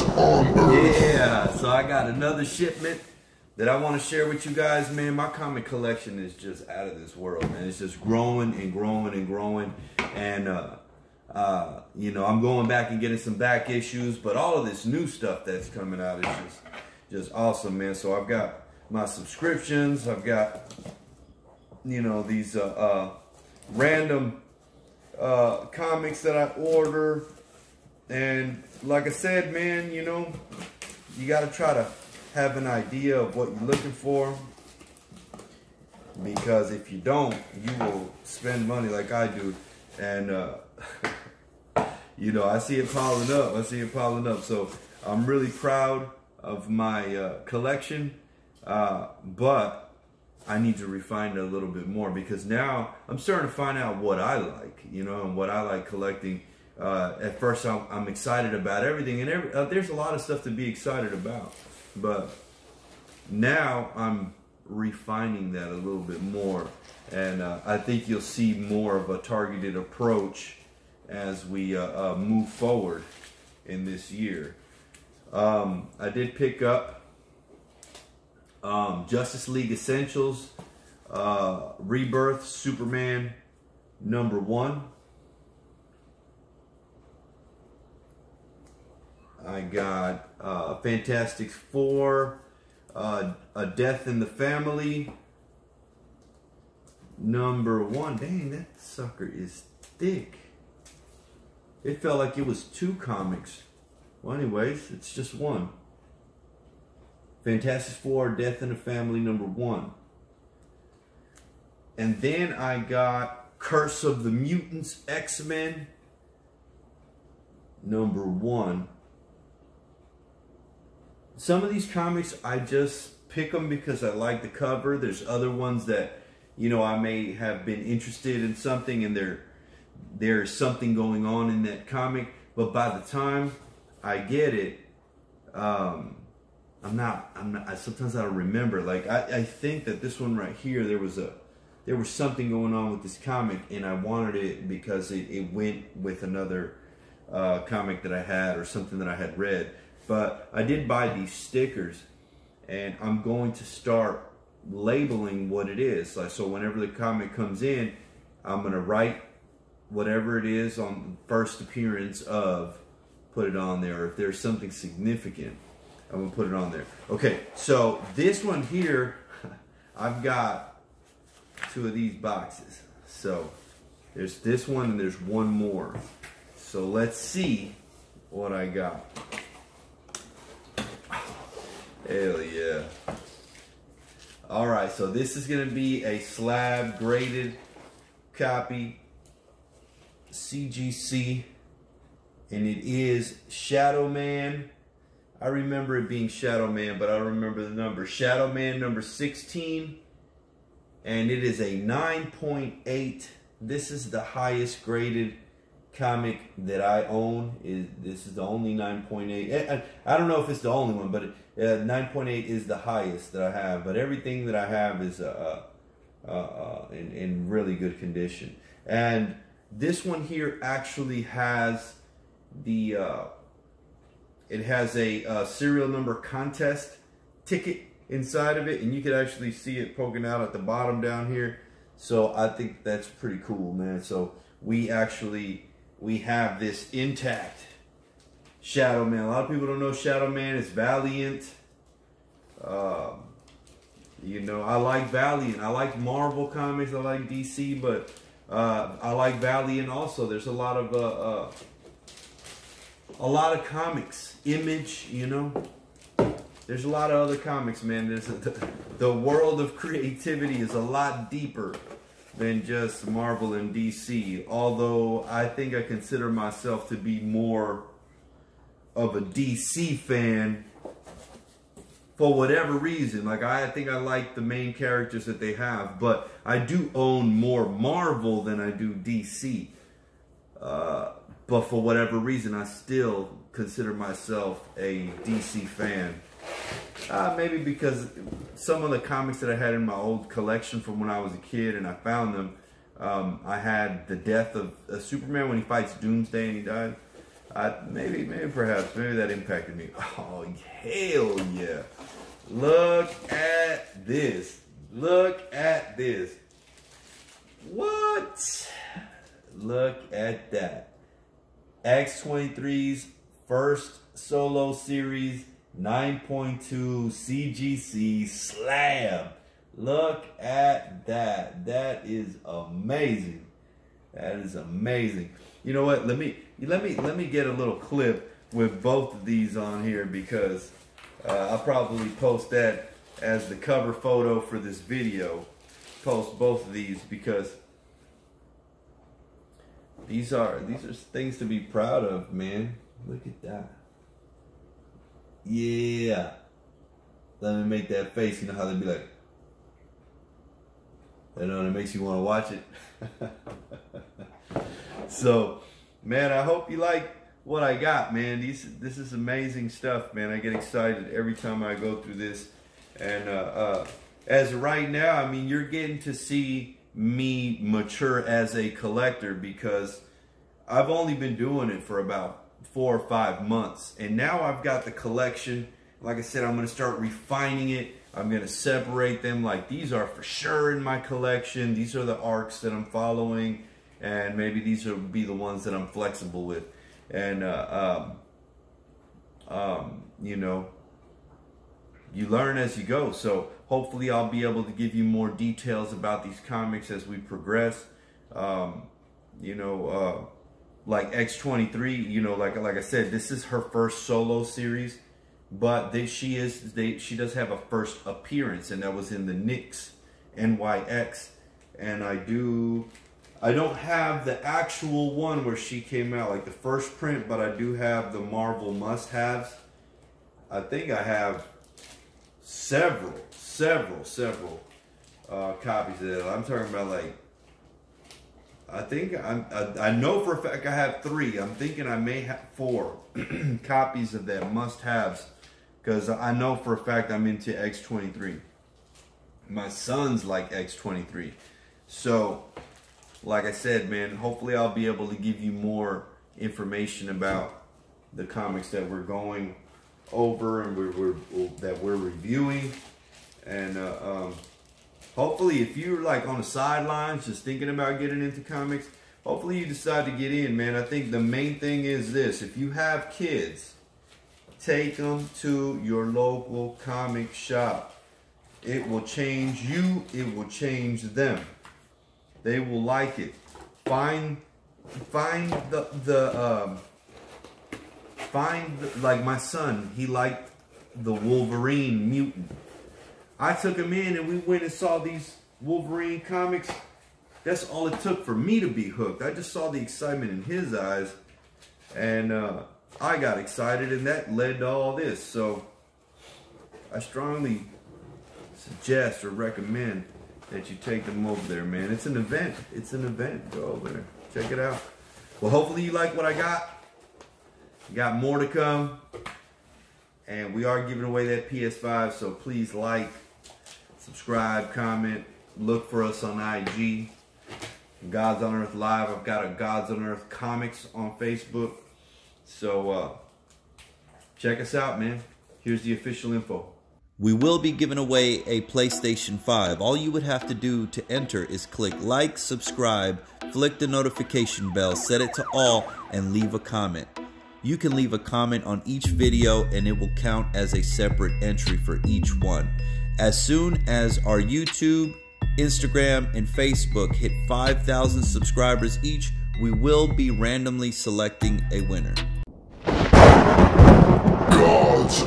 Yeah, so I got another shipment that I want to share with you guys, man. My comic collection is just out of this world, man. It's just growing and growing and growing. And, you know, I'm going back and getting some back issues, but all of this new stuff that's coming out is just awesome, man. So I've got my subscriptions. I've got, you know, these random comics that I order. And like I said, man, you know, you got to try to have an idea of what you're looking for, because if you don't, you will spend money like I do. And you know, I see it piling up. I see it piling up. So I'm really proud of my collection, but I need to refine it a little bit more, because now I'm starting to find out what I like, you know, and what I like collecting. At first, I'm excited about everything, and there's a lot of stuff to be excited about. But now I'm refining that a little bit more, and I think you'll see more of a targeted approach as we move forward in this year. I did pick up Justice League Essentials, Rebirth Superman #1. I got Fantastic Four, A Death in the Family #1. Dang, that sucker is thick. It felt like it was 2 comics. Well, anyways, it's just one. Fantastic Four, Death in the Family #1. And then I got Curse of the Mutants X-Men #1. Some of these comics, I just pick them because I like the cover. There's other ones that, you know, I may have been interested in something, and there's something going on in that comic. But by the time I get it, sometimes I don't remember. Like, I think that this one right here, there was something going on with this comic, and I wanted it because it went with another comic that I had, or something that I had read. But I did buy these stickers, and I'm going to start labeling what it is. Like, so whenever the comic comes in, I'm going to write whatever it is on first appearance of, put it on there. Or if there's something significant, I'm going to put it on there. Okay, so this one here, I've got 2 of these boxes. So there's this one, and there's one more. So let's see what I got. Hell yeah. Alright, so this is going to be a slab graded copy, CGC, and it is Shadow Man. I remember it being Shadow Man, but I don't remember the number. Shadow Man #16, and it is a 9.8. This is the highest graded comic that I own. This is the only 9.8. I don't know if it's the only one, but 9.8 is the highest that I have. But everything that I have is in really good condition. And this one here actually has the it has a serial number contest ticket inside of it, and you can actually see it poking out at the bottom down here. So I think that's pretty cool, man. So we have this intact Shadow Man. A lot of people don't know Shadow Man is Valiant. You know, I like Valiant. I like Marvel comics. I like DC, but I like Valiant also. There's a lot of comics. Image, you know. There's a lot of other comics, man. The world of creativity is a lot deeper than just Marvel and DC. Although I think I consider myself to be more of a DC fan for whatever reason. Like, I think I like the main characters that they have, but I do own more Marvel than I do DC. But for whatever reason, I still consider myself a DC fan. Maybe because some of the comics that I had in my old collection from when I was a kid and I found them, I had the death of Superman when he fights Doomsday and he died. Maybe that impacted me. Oh, hell yeah. Look at this. Look at this. What? Look at that. X-23's first solo series 9.2 CGC slab. Look at that. That is amazing. That is amazing. You know what? Let me get a little clip with both of these on here, because I'll probably post that as the cover photo for this video. Post both of these because these are things to be proud of, man. Look at that. Yeah. Let me make that face. You know how they'd be like, you know, it makes you want to watch it. So, man, I hope you like what I got, man. This is amazing stuff, man. I get excited every time I go through this. And as of right now, I mean, you're getting to see me mature as a collector, because I've only been doing it for about 4 or 5 months. And now I've got the collection. Like I said, I'm going to start refining it. I'm going to separate them. Like, these are for sure in my collection. These are the arcs that I'm following. And maybe these will be the ones that I'm flexible with. And, you know, you learn as you go. So hopefully I'll be able to give you more details about these comics as we progress. You know, like X-23, you know, like I said, this is her first solo series, but she does have a first appearance, and that was in the NYX, NYX. And I don't have the actual one where she came out, like the first print, but I do have the Marvel must-haves. I think I have several copies of that. I'm talking about, like, I know for a fact I have 3. I'm thinking I may have 4 copies of that must-haves, because I know for a fact I'm into X-23. My son's like X-23. So, like I said, man, hopefully I'll be able to give you more information about the comics that we're going over and that we're reviewing. And hopefully, if you're like on the sidelines just thinking about getting into comics, hopefully you decide to get in, man. I think the main thing is this: if you have kids, take them to your local comic shop. It will change you. It will change them. They will like it. Find like my son, he liked the Wolverine mutant. I took him in and we went and saw these Wolverine comics. That's all it took for me to be hooked. I just saw the excitement in his eyes, and I got excited, and that led to all this. So I strongly suggest or recommend that you take them over there, man. It's an event. It's an event. Go over there. Check it out. Well, hopefully you like what I got. Got more to come. And we are giving away that PS5, so please like, subscribe, comment. Look for us on IG. Gods on Earth Live. I've got a Gods on Earth Comics on Facebook. So check us out, man. Here's the official info. We will be giving away a PlayStation 5. All you would have to do to enter is click like, subscribe, flick the notification bell, set it to all, and leave a comment. You can leave a comment on each video and it will count as a separate entry for each one. As soon as our YouTube, Instagram, and Facebook hit 5,000 subscribers each, we will be randomly selecting a winner. Gods